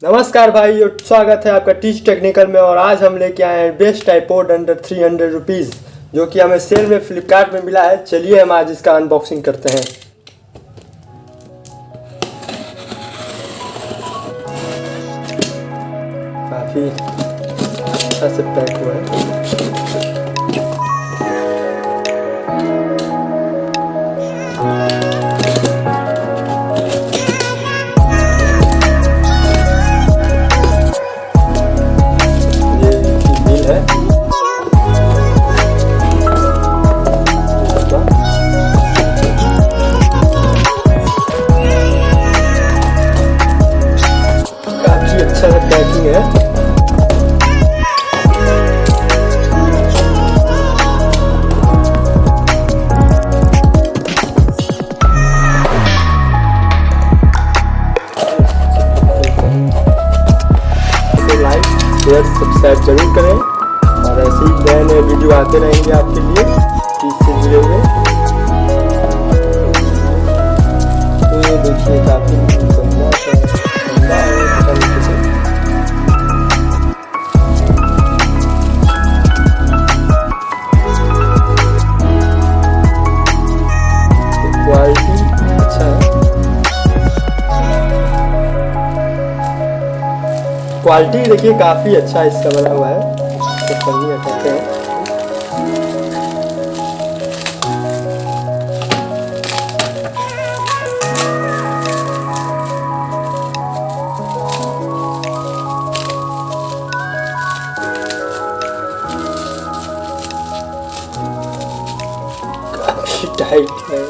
नमस्कार भाई, स्वागत है आपका टीच टेक्निकल में। और आज हम लेके आए हैं बेस्ट ट्राइपॉड अंडर 300 रुपीज़, जो कि हमें सेल में फ्लिपकार्ट में मिला है। चलिए हम आज इसका अनबॉक्सिंग करते हैं। काफ़ी अच्छा से पैक हुआ है। अच्छा पैकिंग है। लाइक शेयर सब्सक्राइब जरूर करें और ऐसे ही नए नए वीडियो आते रहेंगे आपके लिए चीज से जुड़े हुए। तो ये देखिए काफी क्वालिटी अच्छा है। क्वालिटी देखिए काफ़ी अच्छा इसका बना हुआ है। तो पन्नी हटाते हैं। काफ़ी टाइट है।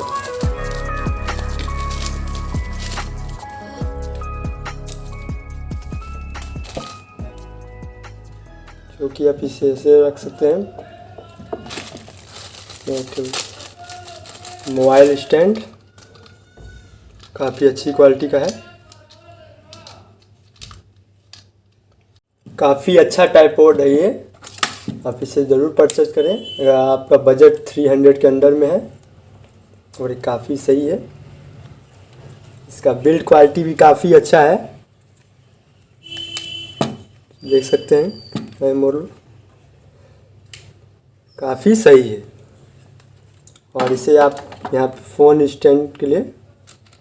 जो कि आप इसे ऐसे रख सकते हैं। मोबाइल स्टैंड काफ़ी अच्छी क्वालिटी का है। काफ़ी अच्छा ट्राइपॉड है ये, आप इसे ज़रूर परचेज करें अगर आपका बजट 300 के अंडर में है। और ये काफ़ी सही है। इसका बिल्ड क्वालिटी भी काफ़ी अच्छा है, देख सकते हैं। मॉडल काफ़ी सही है। और इसे आप यहाँ पे फ़ोन स्टैंड के लिए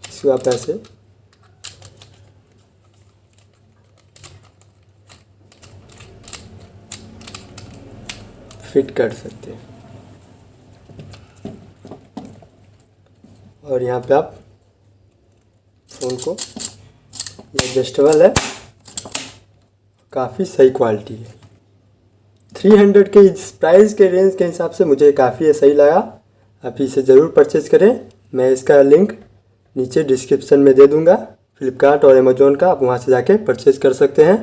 इसको आप ऐसे फिट कर सकते हैं। और यहाँ पे आप फ़ोन को, ये एडजस्टेबल है, काफ़ी सही क्वालिटी है। 300 के इस प्राइस के रेंज के हिसाब से मुझे काफ़ी सही लगा। आप इसे ज़रूर परचेज़ करें। मैं इसका लिंक नीचे डिस्क्रिप्शन में दे दूँगा, फ्लिपकार्ट और अमेज़ॉन का। आप वहाँ से जाके परचेज़ कर सकते हैं।